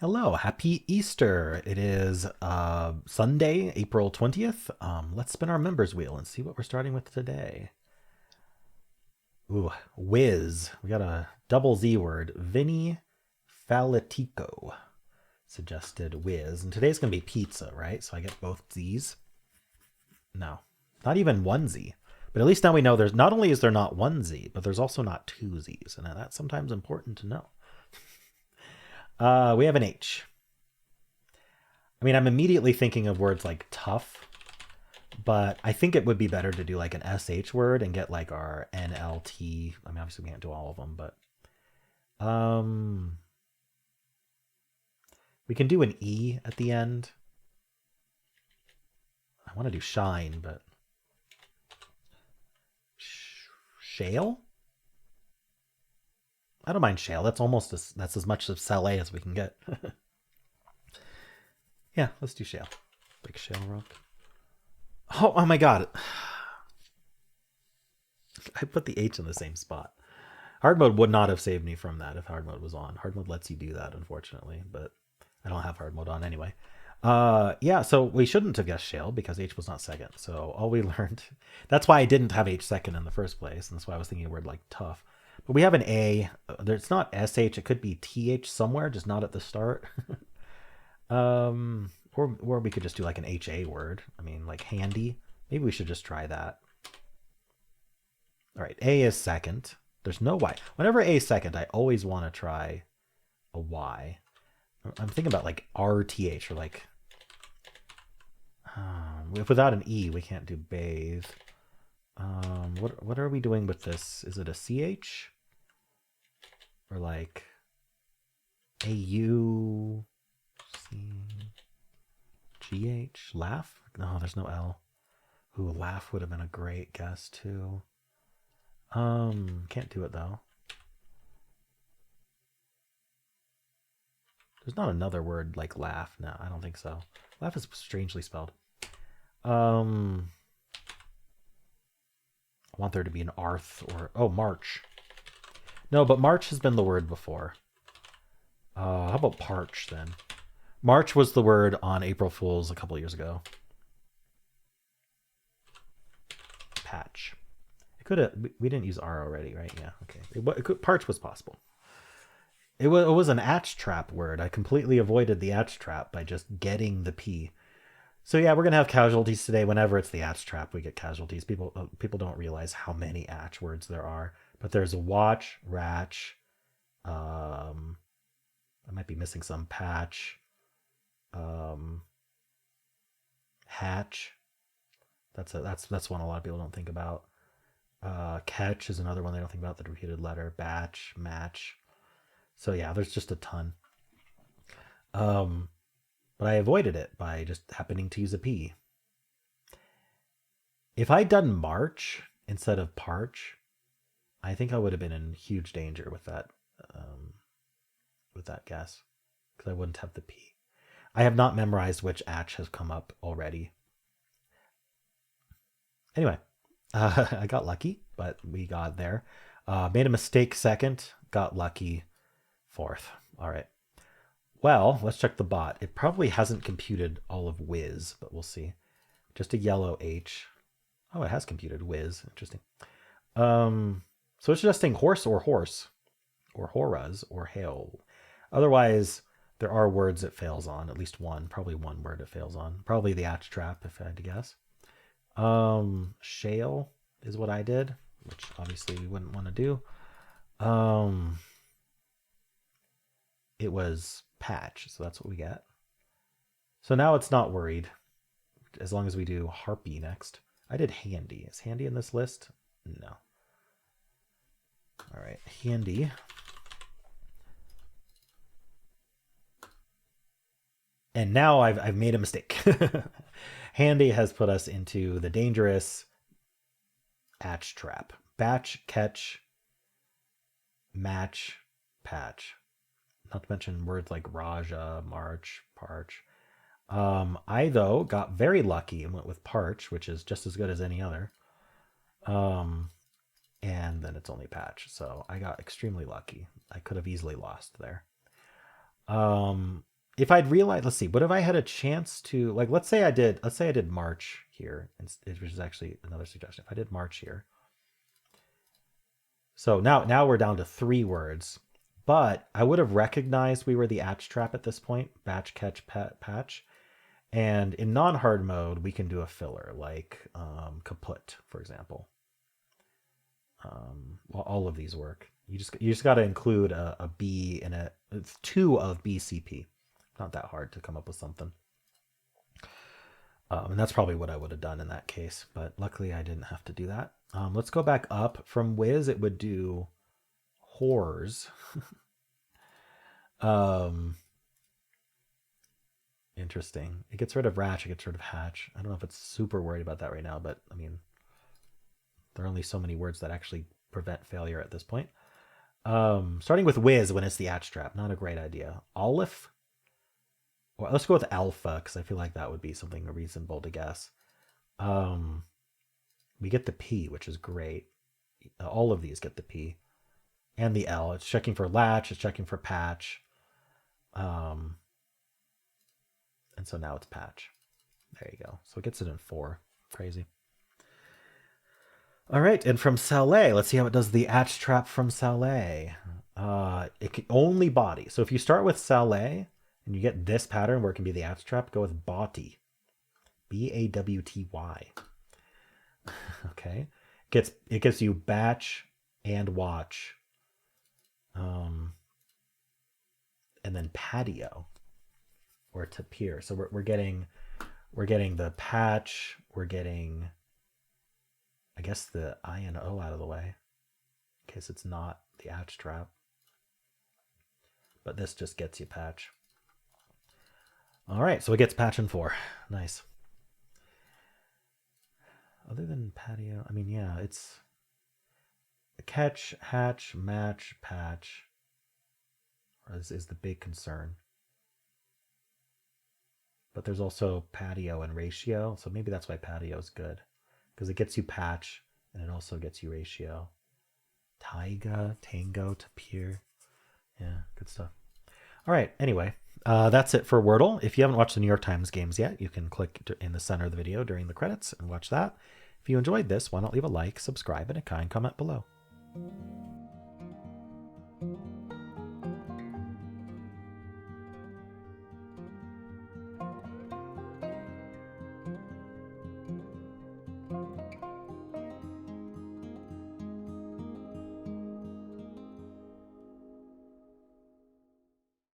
Hello, happy Easter. It is Sunday, April 20th. Let's spin our members wheel and see what we're starting with today. Ooh, whiz. We got a double Z word. Vinny Faletico suggested whiz. And today's going to be pizza, right? So I get both Z's. No, not even one Z. But at least now we know there's not only is there not one Z, but there's also not two Z's. And that's sometimes important to know. We have an H. I mean, I'm immediately thinking of words like tough, but I think it would be better to do like an SH word and get like our NLT. I mean, obviously we can't do all of them, but um, we can do an E at the end. I want to do shine, but shale? I don't mind shale. That's as much of Salé as we can get. Yeah, let's do shale. Like shale rock. Oh my god. I put the H in the same spot. Hard mode would not have saved me from that if hard mode was on. Hard mode lets you do that, unfortunately, but I don't have hard mode on anyway. Yeah, so we shouldn't have guessed shale because H was not second. So all we learned, that's why I didn't have H second in the first place, and that's why I was thinking a word like tough. But we have an A. It's not SH. It could be TH somewhere, just not at the start. Or we could just do like an HA word. I mean, like handy. Maybe we should just try that. All right, A is second. There's no Y. Whenever A is second, I always want to try a Y. I'm thinking about like RTH or like if without an E, we can't do bathe. What are we doing with this? Is it a CH or like AU GH laugh? No, there's no L. Ooh, laugh would have been a great guess too. Can't do it though. There's not another word like laugh. No, I don't think so. Laugh is strangely spelled. I want there to be an arth or march. No, but march has been the word before. How about parch then? March was the word on April Fools a couple of years ago. Patch. It could have. We didn't use R already, right? Yeah. Okay. Parch was possible. It was an atch trap word. I completely avoided the atch trap by just getting the P. So yeah, we're gonna have casualties today. Whenever it's the atch trap, we get casualties. People don't realize how many atch words there are. But there's watch, ratch. I might be missing some patch. Um, hatch. That's one a lot of people don't think about. Catch is another one they don't think about. The repeated letter. Batch, match. So yeah, there's just a ton. Um, but I avoided it by just happening to use a P. If I'd done March instead of Parch, I think I would have been in huge danger um, with that guess because I wouldn't have the P. I have not memorized which atch has come up already. Anyway, I got lucky, but we got there. Made a mistake second, got lucky fourth. All right. Well, let's check the bot. It probably hasn't computed all of whiz, but we'll see. Just a yellow H. Oh, it has computed whiz. Interesting. So it's suggesting horse or horas or hail. Otherwise, there are words it fails on. At least one, probably one word it fails on. Probably the atch trap, if I had to guess. Shale is what I did, which obviously we wouldn't want to do. It was patch, so that's what we get. So now it's not worried as long as we do harpy next. I did handy. Is handy in this list? No. All right, handy. And now I've made a mistake. Handy has put us into the dangerous atch trap. Batch, catch, match, patch. Not to mention words like Raja, March, Parch. I, though, got very lucky and went with Parch, which is just as good as any other. And then it's only Patch. So I got extremely lucky. I could have easily lost there. if I'd realized, let's see, what if I had a chance to, like, let's say I did March here, which is actually another suggestion. If I did March here, so now we're down to 3 words, but I would have recognized we were the atch trap at this point, batch, catch, patch. And in non-hard mode, we can do a filler like kaput, for example. Well, all of these work. You just got to include a B and it's 2 of BCP. Not that hard to come up with something. And that's probably what I would have done in that case, but luckily I didn't have to do that. Let's go back up. From Wiz, it would do whores. Interesting. It gets rid of ratch, it gets rid of hatch. I don't know if it's super worried about that right now, but I mean, there are only so many words that actually prevent failure at this point. Starting with Wiz when it's the atch trap, not a great idea. Aleph. Well, let's go with alpha because I feel like that would be something reasonable to guess. We get the P, which is great. All of these get the P and the L. It's checking for latch. It's checking for patch. And so now it's patch. There you go. So it gets it in 4. Crazy. All right, and from Saleh, let's see how it does the atch trap from Saleh. It can only body. So if you start with Saleh and you get this pattern where it can be the atch trap, go with Bawty. Bawty. Okay. It gives you batch and watch. And then patio or tapir. So we're getting the patch, we're getting, I guess, the I and O out of the way in case it's not the atch trap. But this just gets you patch. All right, so it gets patch in 4. Nice. Other than patio, I mean, yeah, it's catch, hatch, match, patch is the big concern. But there's also patio and ratio, so maybe that's why patio is good because it gets you patch and it also gets you ratio. Taiga, tango, tapir. Yeah, good stuff. All right, anyway, that's it for Wordle. If you haven't watched the New York Times games yet, you can click in the center of the video during the credits and watch that. If you enjoyed this, why not leave a like, subscribe, and a kind comment below.